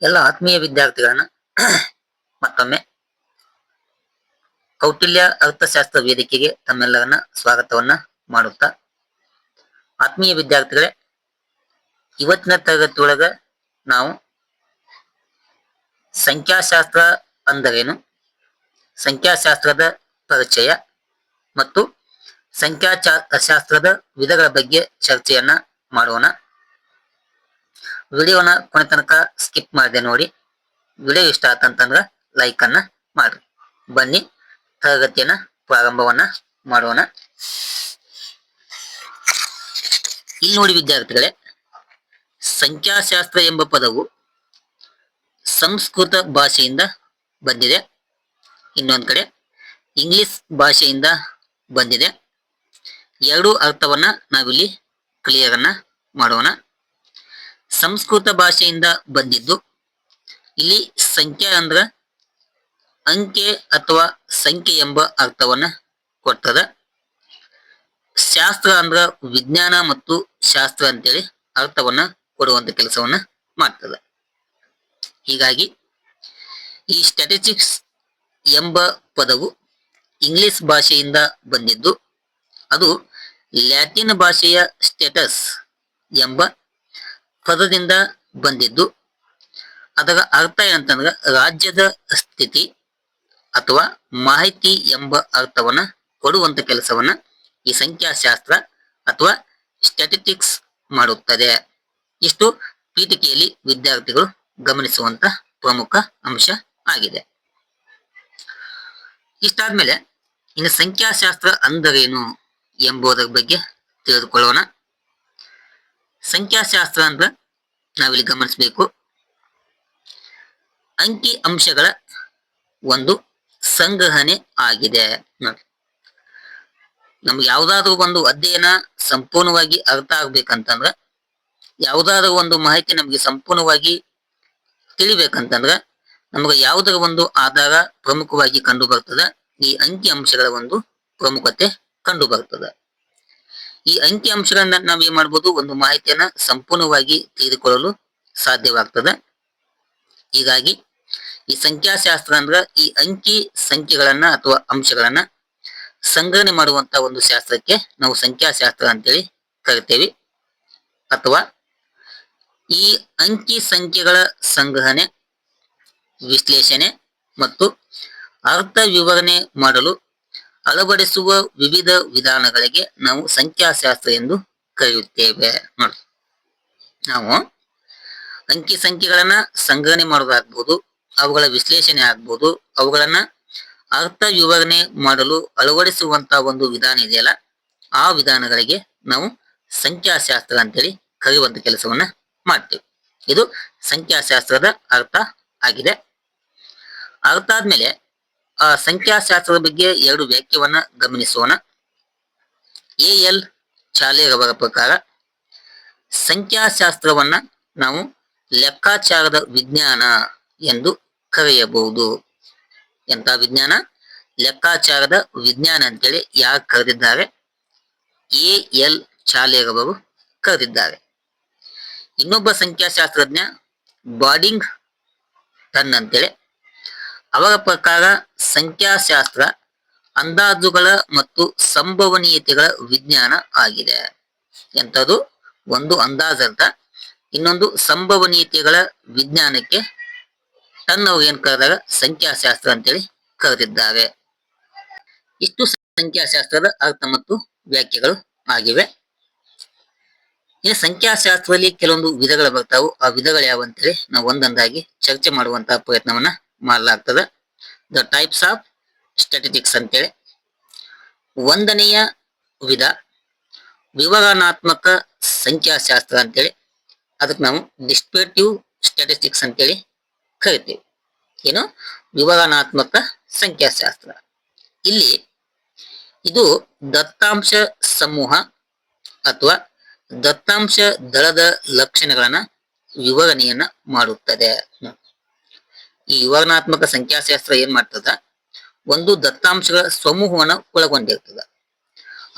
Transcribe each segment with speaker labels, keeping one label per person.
Speaker 1: ಎಲ್ಲ ಆತ್ಮೀಯ ವಿದ್ಯಾರ್ಥಿಗಳನ್ನ ಮತ್ತೊಮ್ಮೆ ಕೌಟಿಲ್ಯ ಅರ್ಥಶಾಸ್ತ್ರ ವೇದಿಕೆಗೆ ತಮ್ಮೆಲ್ಲರನ್ನ ಸ್ವಾಗತವನ್ನ ಮಾಡುತ್ತಾ, ಆತ್ಮೀಯ ವಿದ್ಯಾರ್ಥಿಗಳೇ, ಇವತ್ತಿನ ತರಗತಿಯೊಳಗ ನಾವು ಸಂಖ್ಯಾಶಾಸ್ತ್ರ ಅಂದರೇನು, ಸಂಖ್ಯಾಶಾಸ್ತ್ರದ ಪರಿಚಯ ಮತ್ತು ಸಂಖ್ಯಾಶಾಸ್ತ್ರದ ವಿಧಗಳ ಬಗ್ಗೆ ಚರ್ಚೆಯನ್ನ ಮಾಡೋಣ. ವಿಡಿಯೋನ ಕೊನೆ ತನಕ ಸ್ಕಿಪ್ ಮಾಡದೆ ನೋಡಿ. ವಿಡಿಯೋ ಇಷ್ಟ ಆತಂತಂದ್ರ ಲೈಕ್ ಅನ್ನ ಮಾಡ್ರಿ. ಬನ್ನಿ ತರಗತಿಯನ್ನ ಪ್ರಾರಂಭವನ್ನ ಮಾಡೋಣ. ಇಲ್ಲಿ ನೋಡಿ ವಿದ್ಯಾರ್ಥಿಗಳೇ, ಸಂಖ್ಯಾಶಾಸ್ತ್ರ ಎಂಬ ಪದವು ಸಂಸ್ಕೃತ ಭಾಷೆಯಿಂದ ಬಂದಿದೆ. ಇನ್ನೊಂದು ಕಡೆ ಇಂಗ್ಲಿಷ್ ಭಾಷೆಯಿಂದ ಬಂದಿದೆ. ಎರಡೂ ಅರ್ಥವನ್ನ ನಾವಿಲ್ಲಿ ಕ್ಲಿಯರ್ ಅನ್ನ ಮಾಡೋಣ. ಸಂಸ್ಕೃತ ಭಾಷೆಯಿಂದ ಬಂದಿದ್ದು, ಇಲ್ಲಿ ಸಂಖ್ಯೆ ಅಂದ್ರ ಅಂಕೆ ಅಥವಾ ಸಂಖ್ಯೆ ಎಂಬ ಅರ್ಥವನ್ನ ಕೊಡ್ತದ. ಶಾಸ್ತ್ರ ಅಂದ್ರ ವಿಜ್ಞಾನ ಮತ್ತು ಶಾಸ್ತ್ರ ಅಂತೇಳಿ ಅರ್ಥವನ್ನ ಕೊಡುವಂತ ಕೆಲಸವನ್ನ ಮಾಡ್ತದ. ಹೀಗಾಗಿ ಈ ಸ್ಟ್ಯಾಟಿಸ್ಟಿಕ್ಸ್ ಎಂಬ ಪದವು ಇಂಗ್ಲಿಷ್ ಭಾಷೆಯಿಂದ ಬಂದಿದ್ದು, ಅದು ಲ್ಯಾಟಿನ್ ಭಾಷೆಯ ಸ್ಟೇಟಸ್ ಎಂಬ ಪದದಿಂದ ಬಂದಿದ್ದು, ಅದರ ಅರ್ಥ ಏನಂತಂದ್ರೆ ರಾಜ್ಯದ ಸ್ಥಿತಿ ಅಥವಾ ಮಾಹಿತಿ ಎಂಬ ಅರ್ಥವನ್ನ ಕೊಡುವಂತ ಕೆಲಸವನ್ನ ಈ ಸಂಖ್ಯಾಶಾಸ್ತ್ರ ಅಥವಾ ಸ್ಟ್ಯಾಟಿಸ್ಟಿಕ್ಸ್ ಮಾಡುತ್ತದೆ. ಇಷ್ಟು ಪೀಠಿಕೆಯಲ್ಲಿ ವಿದ್ಯಾರ್ಥಿಗಳು ಗಮನಿಸುವಂತ ಪ್ರಮುಖ ಅಂಶ ಆಗಿದೆ. ಇಷ್ಟಾದ್ಮೇಲೆ ಇನ್ನು ಸಂಖ್ಯಾಶಾಸ್ತ್ರ ಅಂದರೇನು ಎಂಬುದರ ಬಗ್ಗೆ ತಿಳಿದುಕೊಳ್ಳೋಣ. ಸಂಖ್ಯಾಶಾಸ್ತ್ರ ಅಂದ್ರೆ ನಾವಿಲ್ಲಿ ಗಮನಿಸಬೇಕು, ಅಂಕಿ ಅಂಶಗಳ ಒಂದು ಸಂಗ್ರಹಣೆ ಆಗಿದೆ. ನೋಡಿ, ನಮ್ಗೆ ಯಾವ್ದಾದ್ರು ಒಂದು ಅಧ್ಯಯನ ಸಂಪೂರ್ಣವಾಗಿ ಅರ್ಥ ಆಗ್ಬೇಕಂತಂದ್ರ, ಯಾವ್ದಾದ್ರು ಒಂದು ಮಾಹಿತಿ ನಮ್ಗೆ ಸಂಪೂರ್ಣವಾಗಿ ತಿಳಿಬೇಕಂತಂದ್ರ, ನಮ್ಗೆ ಯಾವುದರ ಒಂದು ಆಧಾರ ಪ್ರಮುಖವಾಗಿ ಕಂಡು ಬರ್ತದೆ, ಈ ಅಂಕಿ ಅಂಶಗಳ ಒಂದು ಪ್ರಮುಖತೆ ಕಂಡು ಬರ್ತದೆ. ಈ ಅಂಕಿ ಅಂಶಗಳನ್ನ ನಾವ್ ಏನ್ ಮಾಡ್ಬೋದು, ಒಂದು ಮಾಹಿತಿಯನ್ನ ಸಂಪೂರ್ಣವಾಗಿ ತಿಳಿದುಕೊಳ್ಳಲು ಸಾಧ್ಯವಾಗ್ತದೆ. ಹೀಗಾಗಿ ಈ ಸಂಖ್ಯಾಶಾಸ್ತ್ರ ಅಂದ್ರ ಈ ಅಂಕಿ ಸಂಖ್ಯೆಗಳನ್ನ ಅಥವಾ ಅಂಶಗಳನ್ನ ಸಂಗ್ರಹಣೆ ಮಾಡುವಂತ ಒಂದು ಶಾಸ್ತ್ರಕ್ಕೆ ನಾವು ಸಂಖ್ಯಾಶಾಸ್ತ್ರ ಅಂತೇಳಿ ಕರಿತೇವೆ. ಅಥವಾ ಈ ಅಂಕಿ ಸಂಖ್ಯೆಗಳ ಸಂಗ್ರಹಣೆ, ವಿಶ್ಲೇಷಣೆ ಮತ್ತು ಅರ್ಥ ವಿವರಣೆ ಮಾಡಲು ಅಳವಡಿಸುವ ವಿವಿಧ ವಿಧಾನಗಳಿಗೆ ನಾವು ಸಂಖ್ಯಾಶಾಸ್ತ್ರ ಎಂದು ಕರೆಯುತ್ತೇವೆ. ನೋಡಿ, ನಾವು ಅಂಕಿ ಸಂಖ್ಯೆಗಳನ್ನ ಸಂಗ್ರಹಣೆ ಮಾಡೋದಾಗ್ಬೋದು, ಅವುಗಳ ವಿಶ್ಲೇಷಣೆ ಆಗ್ಬೋದು, ಅವುಗಳನ್ನ ಅರ್ಥ ವಿವರಣೆ ಮಾಡಲು ಅಳವಡಿಸುವಂತ ಒಂದು ವಿಧಾನ ಇದೆಯಲ್ಲ, ಆ ವಿಧಾನಗಳಿಗೆ ನಾವು ಸಂಖ್ಯಾಶಾಸ್ತ್ರ ಅಂತೇಳಿ ಕರೆಯುವಂತ ಕೆಲಸವನ್ನ ಮಾಡ್ತೇವೆ. ಇದು ಸಂಖ್ಯಾಶಾಸ್ತ್ರದ ಅರ್ಥ ಆಗಿದೆ. ಅರ್ಥ ಆದ್ಮೇಲೆ ಆ ಸಂಖ್ಯಾಶಾಸ್ತ್ರದ ಬಗ್ಗೆ ಎರಡು ವ್ಯಾಖ್ಯವನ್ನ ಗಮನಿಸೋಣ. ಎ.ಎಲ್. ಚಾಲೆರವರ ಪ್ರಕಾರ ಸಂಖ್ಯಾಶಾಸ್ತ್ರವನ್ನ ನಾವು ಲೆಕ್ಕಾಚಾರದ ವಿಜ್ಞಾನ ಎಂದು ಕರೆಯಬಹುದು. ಎಂತ ವಿಜ್ಞಾನ? ಲೆಕ್ಕಾಚಾರದ ವಿಜ್ಞಾನ ಅಂತೇಳಿ ಯಾರು ಕರೆದಿದ್ದಾರೆ? ಎ.ಎಲ್. ಚಾಲೆರವರು ಕರೆದಿದ್ದಾರೆ. ಇನ್ನೊಬ್ಬ ಸಂಖ್ಯಾಶಾಸ್ತ್ರಜ್ಞ ಬಾಡಿಂಗ್ ಟನ್ ಅಂತೇಳಿ, ಅವರ ಪ್ರಕಾರ ಸಂಖ್ಯಾಶಾಸ್ತ್ರ ಅಂದಾಜುಗಳ ಮತ್ತು ಸಂಭವನೀಯತೆಗಳ ವಿಜ್ಞಾನ ಆಗಿದೆ. ಎಂತದು? ಒಂದು ಅಂದಾಜಂತ, ಇನ್ನೊಂದು ಸಂಭವನೀಯತೆಗಳ ವಿಜ್ಞಾನಕ್ಕೆ ಟನ್ ಅವ್ರು ಏನ್ ಕರೆದಾಗ ಸಂಖ್ಯಾಶಾಸ್ತ್ರ ಅಂತೇಳಿ ಕರೆದಿದ್ದಾರೆ. ಇಷ್ಟು ಸಂಖ್ಯಾಶಾಸ್ತ್ರದ ಅರ್ಥ ಮತ್ತು ವ್ಯಾಖ್ಯೆಗಳು ಆಗಿವೆ. ಇನ್ನು ಸಂಖ್ಯಾಶಾಸ್ತ್ರದಲ್ಲಿ ಕೆಲವೊಂದು ವಿಧಗಳು ಬರ್ತಾವು. ಆ ವಿಧಗಳು ಯಾವ ಅಂತೇಳಿ ನಾವು ಒಂದೊಂದಾಗಿ ಚರ್ಚೆ ಮಾಡುವಂತಹ ಪ್ರಯತ್ನವನ್ನ ಮಾಡಲಾಗ್ತದೆ. ದ ಟೈಪ್ಸ್ ಆಫ್ ಸ್ಟ್ಯಾಟಿಸ್ಟಿಕ್ಸ್ ಅಂತೇಳಿ ಒಂದನೆಯ ವಿಧ ವಿವರಣಾತ್ಮಕ ಸಂಖ್ಯಾಶಾಸ್ತ್ರ ಅಂತೇಳಿ, ಅದಕ್ಕೆ ನಾವು ಡಿಸ್ಕ್ರಿಪ್ಟಿವ್ ಸ್ಟ್ಯಾಟಿಸ್ಟಿಕ್ಸ್ ಅಂತೇಳಿ ಕರಿತೀವಿ. ಏನು? ವಿವರಣಾತ್ಮಕ ಸಂಖ್ಯಾಶಾಸ್ತ್ರ. ಇಲ್ಲಿ ಇದು ದತ್ತಾಂಶ ಸಮೂಹ ಅಥವಾ ದತ್ತಾಂಶ ದಳದ ಲಕ್ಷಣಗಳನ್ನ ವಿವರಣೆಯನ್ನ ಮಾಡುತ್ತದೆ. ಈ ವಿವರಣಾತ್ಮಕ ಸಂಖ್ಯಾಶಾಸ್ತ್ರ ಏನ್ ಮಾಡ್ತದ? ಒಂದು ದತ್ತಾಂಶಗಳ ಸಮೂಹವನ್ನ ಒಳಗೊಂಡಿರ್ತದ.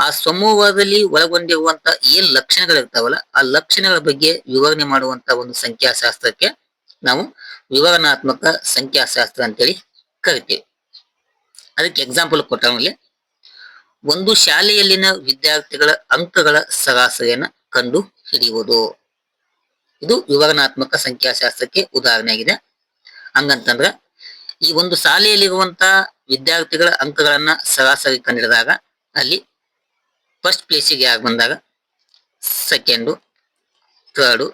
Speaker 1: ಆ ಸಮೂಹದಲ್ಲಿ ಒಳಗೊಂಡಿರುವಂತ ಏನ್ ಲಕ್ಷಣಗಳಿರ್ತಾವಲ್ಲ, ಆ ಲಕ್ಷಣಗಳ ಬಗ್ಗೆ ವಿವರಣೆ ಮಾಡುವಂತ ಒಂದು ಸಂಖ್ಯಾಶಾಸ್ತ್ರಕ್ಕೆ ನಾವು ವಿವರಣಾತ್ಮಕ ಸಂಖ್ಯಾಶಾಸ್ತ್ರ ಅಂತೇಳಿ ಕರಿತೀವಿ. ಅದಕ್ಕೆ ಎಕ್ಸಾಂಪಲ್ ಕೊಟ್ಟಲ್ಲಿ ಒಂದು ಶಾಲೆಯಲ್ಲಿನ ವಿದ್ಯಾರ್ಥಿಗಳ ಅಂಕಗಳ ಸರಾಸರಿಯನ್ನು ಕಂಡು ಹಿಡಿಯುವುದು, ಇದು ವಿವರಣಾತ್ಮಕ ಸಂಖ್ಯಾಶಾಸ್ತ್ರಕ್ಕೆ ಉದಾಹರಣೆ ಆಗಿದೆ. ಹಂಗಂತಂದ್ರ ಈ ಒಂದು ಶಾಲೆಯಲ್ಲಿರುವಂತ ವಿದ್ಯಾರ್ಥಿಗಳ ಅಂಕಗಳನ್ನ ಸರಾಸರಿ ಕಂಡಿಡಿದಾಗ ಅಲ್ಲಿ ಫಸ್ಟ್ ಪ್ಲೇಸಿಗೆ ಯಾರು ಬಂದಾಗ ಸೆಕೆಂಡು ಥರ್ಡು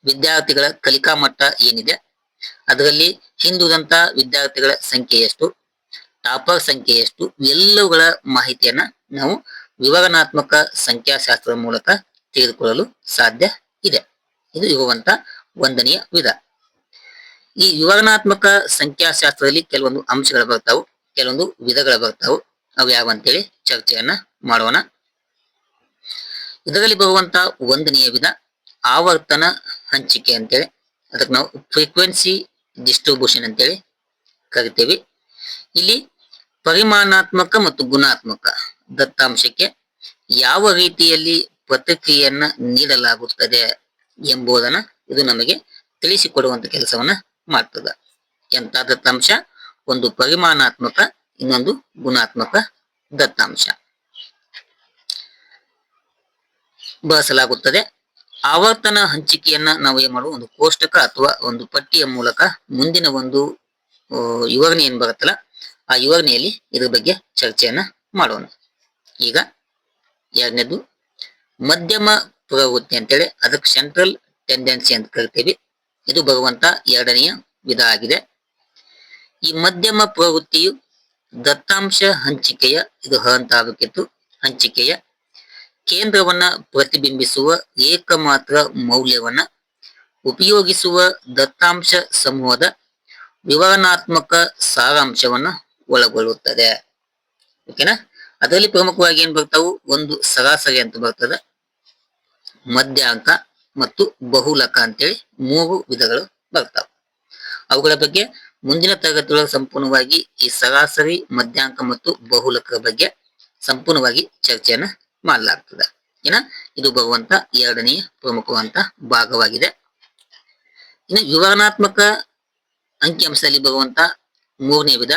Speaker 1: ವಿದ್ಯಾರ್ಥಿಗಳ ಕಲಿಕಾ ಮಟ್ಟ ಏನಿದೆ ಅದರಲ್ಲಿ ಹಿಂದುಳಿದಂತ ವಿದ್ಯಾರ್ಥಿಗಳ ಸಂಖ್ಯೆ ಎಷ್ಟು, ಟಾಪರ್ ಸಂಖ್ಯೆ ಎಷ್ಟು, ಎಲ್ಲವುಗಳ ಮಾಹಿತಿಯನ್ನ ನಾವು ವಿವರಣಾತ್ಮಕ ಸಂಖ್ಯಾಶಾಸ್ತ್ರದ ಮೂಲಕ ತಿಳಿದುಕೊಳ್ಳಲು ಸಾಧ್ಯ ಇದೆ. ಇದು ಇರುವಂತ ಒಂದನೆಯ ವಿಧ. ಈ ವಿವರಣಾತ್ಮಕ ಸಂಖ್ಯಾಶಾಸ್ತ್ರದಲ್ಲಿ ಕೆಲವೊಂದು ಅಂಶಗಳು ಬರ್ತಾವು, ಕೆಲವೊಂದು ವಿಧಗಳು ಬರ್ತಾವು. ಅವು ಯಾವ ಅಂತೇಳಿ ಚರ್ಚೆಯನ್ನ ಮಾಡೋಣ. ಇದರಲ್ಲಿ ಬರುವಂತ ಒಂದನೆಯ ವಿಧ ಆವರ್ತನ ಹಂಚಿಕೆ ಅಂತೇಳಿ, ಅದಕ್ಕೆ ನಾವು ಫ್ರೀಕ್ವೆನ್ಸಿ ಡಿಸ್ಟ್ರಿಬ್ಯೂಷನ್ ಅಂತೇಳಿ ಕರಿತೇವೆ. ಇಲ್ಲಿ ಪರಿಮಾಣಾತ್ಮಕ ಮತ್ತು ಗುಣಾತ್ಮಕ ದತ್ತಾಂಶಕ್ಕೆ ಯಾವ ರೀತಿಯಲ್ಲಿ ಪ್ರತಿಕ್ರಿಯೆಯನ್ನ ನೀಡಲಾಗುತ್ತದೆ ಎಂಬುದನ್ನ ಇದು ನಮಗೆ ತಿಳಿಸಿಕೊಡುವಂತ ಕೆಲಸವನ್ನ ಮಾಡ್ತದೆ. ಎಂತ ದತ್ತಾಂಶ? ಒಂದು ಪರಿಮಾಣಾತ್ಮಕ, ಇನ್ನೊಂದು ಗುಣಾತ್ಮಕ ದತ್ತಾಂಶ ಬಳಸಲಾಗುತ್ತದೆ. ಆವರ್ತನ ಹಂಚಿಕೆಯನ್ನ ನಾವು ಏನ್ ಮಾಡುವ, ಒಂದು ಕೋಷ್ಟಕ ಅಥವಾ ಒಂದು ಪಟ್ಟಿಯ ಮೂಲಕ ಮುಂದಿನ ಒಂದು ವಿವರಣೆ ಏನ್ ಬರುತ್ತಲ್ಲ ಆ ವಿವರಣೆಯಲ್ಲಿ ಇದ್ರ ಬಗ್ಗೆ ಚರ್ಚೆಯನ್ನ ಮಾಡೋಣ. ಈಗ ಎರಡನೇದು ಮಧ್ಯಮ ಪ್ರವೃತ್ತಿ ಅಂತೇಳಿ, ಅದಕ್ಕೆ ಸೆಂಟ್ರಲ್ ಟೆಂಡೆನ್ಸಿ ಅಂತ ಕರಿತೀವಿ. ಇದು ಬರುವಂತ ಎರಡನೆಯ ವಿಧ ಆಗಿದೆ. ಈ ಮಧ್ಯಮ ಪ್ರವೃತ್ತಿಯು ದತ್ತಾಂಶ ಹಂಚಿಕೆಯ, ಇದು ಅಂತ ಆಗಬೇಕಿತ್ತು, ಹಂಚಿಕೆಯ ಕೇಂದ್ರವನ್ನ ಪ್ರತಿಬಿಂಬಿಸುವ ಏಕಮಾತ್ರ ಮೌಲ್ಯವನ್ನ ಉಪಯೋಗಿಸುವ ದತ್ತಾಂಶ ಸಮೂಹದ ವಿವರಣಾತ್ಮಕ ಸಾರಾಂಶವನ್ನ ಒಳಗೊಳ್ಳುತ್ತದೆ. ಓಕೆನಾ? ಅದರಲ್ಲಿ ಪ್ರಮುಖವಾಗಿ ಏನ್ ಬರ್ತಾವು, ಒಂದು ಸರಾಸರಿ ಅಂತ ಬರ್ತದೆ, ಮಧ್ಯಾಂಕ ಮತ್ತು ಬಹುಲಕ ಅಂತೇಳಿ ಮೂರು ವಿಧಗಳು ಬರ್ತಾವೆ. ಅವುಗಳ ಬಗ್ಗೆ ಮುಂದಿನ ತರಗತಿಯೊಳಗೆ ಸಂಪೂರ್ಣವಾಗಿ ಈ ಸರಾಸರಿ, ಮಧ್ಯಾಂಕ ಮತ್ತು ಬಹುಲಕರ ಬಗ್ಗೆ ಸಂಪೂರ್ಣವಾಗಿ ಚರ್ಚೆಯನ್ನ ಮಾಡಲಾಗ್ತದೆ. ಇದು ಬರುವಂತ ಎರಡನೆಯ ಪ್ರಮುಖವಂತ ಭಾಗವಾಗಿದೆ. ಇನ್ನು ವಿವರಣಾತ್ಮಕ ಅಂಕಿಅಂಶದಲ್ಲಿ ಬರುವಂತ ಮೂರನೇ ವಿಧ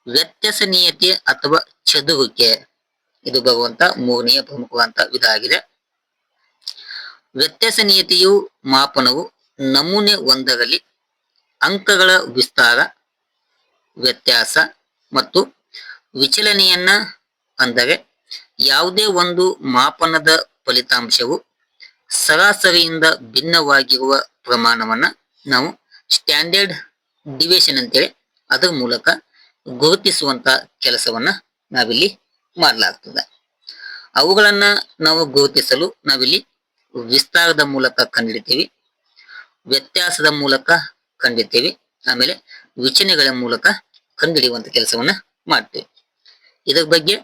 Speaker 1: ವ್ಯತ್ಯಾಸನೀಯತೆ ಅಥವಾ ಚದುರುವಿಕೆ. ಇದು ಬರುವಂತ ಮೂರನೆಯ ಪ್ರಮುಖವಂತ ವಿಧ ಆಗಿದೆ. ವ್ಯತ್ಯಾಸನೀಯತೆಯು ಮಾಪನವು ನಮೂನೆ ಒಂದರಲ್ಲಿ ಅಂಕಗಳ ವಿಸ್ತಾರ, ವ್ಯತ್ಯಾಸ ಮತ್ತು ವಿಚಲನೆಯನ್ನ, ಅಂದರೆ ಯಾವುದೇ ಒಂದು ಮಾಪನದ ಫಲಿತಾಂಶವು ಸರಾಸರಿಯಿಂದ ಭಿನ್ನವಾಗಿರುವ ಪ್ರಮಾಣವನ್ನ ನಾವು ಸ್ಟ್ಯಾಂಡರ್ಡ್ ಡಿವಿಯೇಷನ್ ಅಂತೇಳಿ ಅದರ ಮೂಲಕ ಗುರುತಿಸುವಂತ ಕೆಲಸವನ್ನ ನಾವಿಲ್ಲಿ ಮಾಡಲಾಗ್ತದೆ. ಅವುಗಳನ್ನ ನಾವು ಗುರುತಿಸಲು ನಾವಿಲ್ಲಿ ವಿಸ್ತಾರದ ಮೂಲಕ ಕಂಡಿಡ್ತೀವಿ, ವ್ಯತ್ಯಾಸದ ಮೂಲಕ ಕಂಡಿಡ್ತೀವಿ, ಆಮೇಲೆ ವಿಚಲನೆಗಳ ಮೂಲಕ ಕಂಡುಹಿಡಿಯುವಂತ ಕೆಲಸವನ್ನ ಮಾಡ್ತೀವಿ. ಇದರ ಬಗ್ಗೆ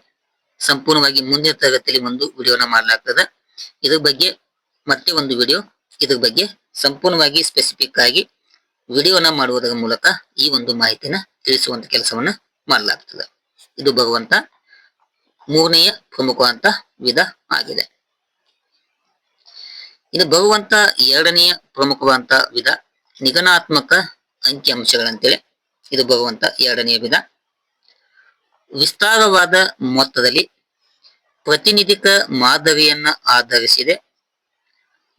Speaker 1: ಸಂಪೂರ್ಣವಾಗಿ ಮುಂದಿನ ತರಗತಿಯಲ್ಲಿ ಒಂದು ವಿಡಿಯೋನ ಮಾಡಲಾಗ್ತದೆ. ಇದ್ರ ಬಗ್ಗೆ ಮತ್ತೆ ಒಂದು ವಿಡಿಯೋ ಇದ್ರ ಬಗ್ಗೆ ಸಂಪೂರ್ಣವಾಗಿ ಸ್ಪೆಸಿಫಿಕ್ ಆಗಿ ವಿಡಿಯೋನ ಮಾಡುವುದರ ಮೂಲಕ ಈ ಒಂದು ಮಾಹಿತಿನ ತಿಳಿಸುವಂತ ಕೆಲಸವನ್ನ ಮಾಡಲಾಗ್ತದೆ. ಇದು ಬರುವಂತ ಮೂರನೆಯ ಪ್ರಮುಖವಂತ ವಿಧ ಆಗಿದೆ. ಇದು ಬರುವಂತ ಎರಡನೆಯ ಪ್ರಮುಖವಂತ ವಿಧ ನಿಗಣಾತ್ಮಕ ಅಂಕಿಅಂಶಗಳಂತೇಳಿ. ಇದು ಬರುವಂತ ಎರಡನೆಯ ವಿಧ ವಿಸ್ತಾರವಾದ ಮೊತ್ತದಲ್ಲಿ ಪ್ರತಿನಿಧಿಕ ಮಾದರಿಯನ್ನ ಆಧರಿಸಿದೆ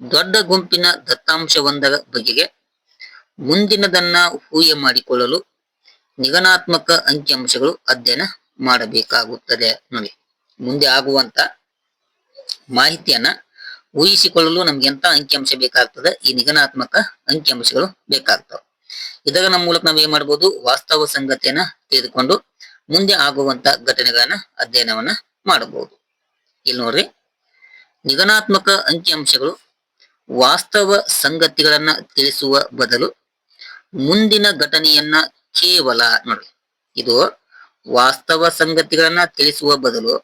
Speaker 1: ದೊಡ್ಡ ಗುಂಪಿನ ದತ್ತಾಂಶವೊಂದರ ಬಗೆಗೆ ಮುಂದಿನದನ್ನ ಊಹೆ ಮಾಡಿಕೊಳ್ಳಲು ನಿಗಣಾತ್ಮಕ ಅಂಕಿಅಂಶಗಳು ಅಧ್ಯಯನ ಮಾಡಬೇಕಾಗುತ್ತದೆ. ನೋಡಿ, ಮುಂದೆ ಆಗುವಂತ ಮಾಹಿತಿಯನ್ನ ಊಹಿಸಿಕೊಳ್ಳಲು ನಮ್ಗೆ ಎಂತ ಅಂಕಿಅಂಶ ಬೇಕಾಗ್ತದೆ, ಈ ನಿಗಣಾತ್ಮಕ ಅಂಕಿಅಂಶಗಳು ಬೇಕಾಗ್ತವೆ. ಇದರ ನಮ್ಮ ಮೂಲಕ ನಾವು ಏನ್ ಮಾಡ್ಬೋದು, ವಾಸ್ತವ ಸಂಗತಿಯನ್ನ ತೆಗೆದುಕೊಂಡು ಮುಂದೆ ಆಗುವಂತ ಘಟನೆಗಳನ್ನ ಅಧ್ಯಯನವನ್ನ ಮಾಡಬಹುದು. ಇಲ್ಲಿ ನೋಡ್ರಿ, ನಿಗಣಾತ್ಮಕ ಅಂಕಿಅಂಶಗಳು ವಾಸ್ತವ ಸಂಗತಿಗಳನ್ನ ತಿಳಿಸುವ ಬದಲು ಮುಂದಿನ ಘಟನೆಯನ್ನ ಕೇವಲ, ನೋಡಿ, ಇದು ವಾಸ್ತವ ಸಂಗತಿಗಳನ್ನ ತಿಳಿಸುವ ಬದಲು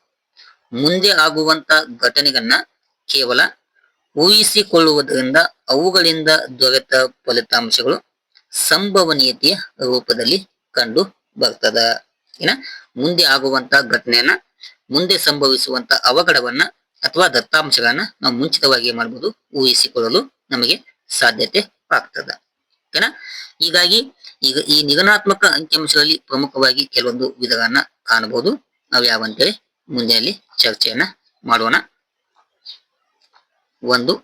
Speaker 1: ಮುಂದೆ ಆಗುವಂತ ಘಟನೆಗಳನ್ನ ಕೇವಲ ಊಹಿಸಿಕೊಳ್ಳುವುದರಿಂದ ಅವುಗಳಿಂದ ದೊರೆತ ಫಲಿತಾಂಶಗಳು ಸಂಭವನೀಯತೆಯ ರೂಪದಲ್ಲಿ ಕಂಡು ಬರ್ತದ. ಮುಂದೆ ಆಗುವಂತ ಘಟನೆಯನ್ನ, ಮುಂದೆ ಸಂಭವಿಸುವಂತ ಅವಘಡವನ್ನ ಅಥವಾ ದತ್ತಾಂಶಗಳನ್ನ ನಾವು ಮುಂಚಿತವಾಗಿ ಏನ್ ಮಾಡ್ಬೋದು, ಊಹಿಸಿಕೊಳ್ಳಲು ನಮಗೆ ಸಾಧ್ಯತೆ ಆಗ್ತದ. ಓಕೆನಾ. ಹೀಗಾಗಿ ಈಗ ಈ ನಿಗನಾತ್ಮಕ ಅಂಕಿಅಂಶಗಳಲ್ಲಿ ಪ್ರಮುಖವಾಗಿ ಕೆಲವೊಂದು ವಿಧಗಳನ್ನ ಕಾಣಬಹುದು. ನಾವು ಯಾವಂತೇಳಿ ಮುಂದೆ ಅಲ್ಲಿ ಚರ್ಚೆಯನ್ನ ಮಾಡೋಣ. ಒಂದು,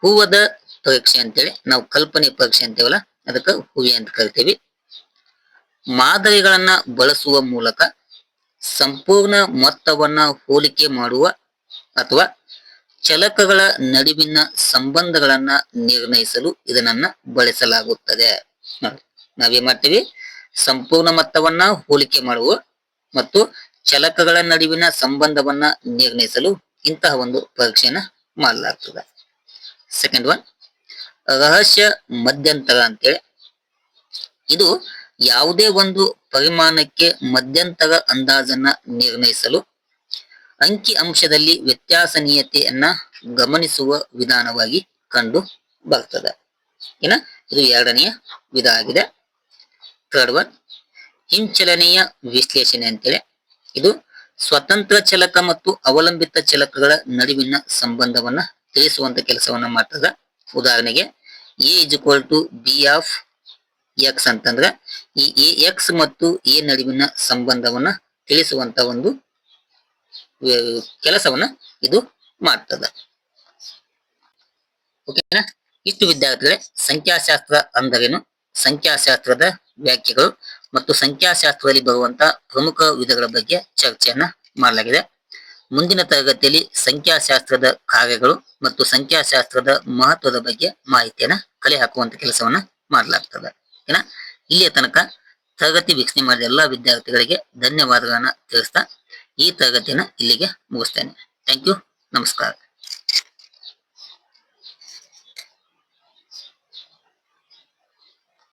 Speaker 1: ಹೂವದ ಪರೀಕ್ಷೆ ಅಂತೇಳಿ ನಾವು ಕಲ್ಪನೆ ಪರೀಕ್ಷೆ ಅಂತೇವಲ್ಲ, ಅದಕ್ಕೆ ಹೂವಿ ಅಂತ ಕರಿತೀವಿ. ಮಾದರಿಗಳನ್ನ ಬಳಸುವ ಮೂಲಕ ಸಂಪೂರ್ಣ ಮೊತ್ತವನ್ನ ಹೋಲಿಕೆ ಮಾಡುವ ಅಥವಾ ಚಲಕಗಳ ನಡುವಿನ ಸಂಬಂಧಗಳನ್ನ ನಿರ್ಣಯಿಸಲು ಇದನ್ನ ಬಳಸಲಾಗುತ್ತದೆ. ನಾವೇನ್ ಮಾಡ್ತೀವಿ, ಸಂಪೂರ್ಣ ಮೊತ್ತವನ್ನ ಹೋಲಿಕೆ ಮಾಡುವ ಮತ್ತು ಚಲಕಗಳ ನಡುವಿನ ಸಂಬಂಧವನ್ನ ನಿರ್ಣಯಿಸಲು ಇಂತಹ ಒಂದು ಪರೀಕ್ಷೆಯನ್ನ ಮಾಡಲಾಗ್ತದೆ. ಸೆಕೆಂಡ್ ಒನ್, ರಹಸ್ಯ ಮಧ್ಯಂತರ ಅಂತೇಳಿ. ಇದು ಯಾವುದೇ ಒಂದು ಪರಿಮಾಣಕ್ಕೆ ಮಧ್ಯಂತರ ಅಂದಾಜನ್ನ ನಿರ್ಣಯಿಸಲು ಅಂಕಿ ಅಂಶದಲ್ಲಿ ವ್ಯತ್ಯಾಸನೀಯತೆಯನ್ನ ಗಮನಿಸುವ ವಿಧಾನವಾಗಿ ಕಂಡು ಬರ್ತದೆ. ಇದು ಎರಡನೆಯ ವಿಧ ಆಗಿದೆ. ಥರ್ಡ್ ಒನ್, ಹಿಂಚಲನೆಯ ವಿಶ್ಲೇಷಣೆ ಅಂತೇಳಿ. ಇದು ಸ್ವತಂತ್ರ ಚಲಕ ಮತ್ತು ಅವಲಂಬಿತ ಚಲಕಗಳ ನಡುವಿನ ಸಂಬಂಧವನ್ನ ತಿಳಿಸುವಂತ ಕೆಲಸವನ್ನ ಮಾಡ್ತದ. ಉದಾಹರಣೆಗೆ A is equal to B of X ಅಂತಂದ್ರೆ ಈ ಎ ಎಕ್ಸ್ ಮತ್ತು ಎ ನಡುವಿನ ಸಂಬಂಧವನ್ನ ತಿಳಿಸುವಂತ ಒಂದು ಕೆಲಸವನ್ನ ಇದು ಮಾಡ್ತದ. ಓಕೆನಾ. ಇಷ್ಟು ವಿದ್ಯಾರ್ಥಿಗಳೇ ಸಂಖ್ಯಾಶಾಸ್ತ್ರ ಅಂದರೇನು, ಸಂಖ್ಯಾಶಾಸ್ತ್ರದ ವ್ಯಾಖ್ಯೆಗಳು ಮತ್ತು ಸಂಖ್ಯಾಶಾಸ್ತ್ರದಲ್ಲಿ ಬರುವಂತಹ ಪ್ರಮುಖ ವಿಧಗಳ ಬಗ್ಗೆ ಚರ್ಚೆಯನ್ನ ಮಾಡಲಾಗಿದೆ. ಮುಂದಿನ ತರಗತಿಯಲ್ಲಿ ಸಂಖ್ಯಾಶಾಸ್ತ್ರದ ಕಾರ್ಯಗಳು ಮತ್ತು ಸಂಖ್ಯಾಶಾಸ್ತ್ರದ ಮಹತ್ವದ ಬಗ್ಗೆ ಮಾಹಿತಿಯನ್ನ ಕಲೆ ಹಾಕುವಂತ ಕೆಲಸವನ್ನ ಮಾಡಲಾಗ್ತದೆ. ಓಕೆನಾ. ಇಲ್ಲಿಯ ತನಕ ತರಗತಿ ವೀಕ್ಷಣೆ ಮಾಡಿದ ಎಲ್ಲಾ ವಿದ್ಯಾರ್ಥಿಗಳಿಗೆ ಧನ್ಯವಾದಗಳನ್ನ ತಿಳಿಸ್ತಾ ಈ ತರಗತಿಯನ್ನ ಇಲ್ಲಿಗೆ ಮುಗಿಸ್ತೇನೆ. Thank you. ನಮಸ್ಕಾರ.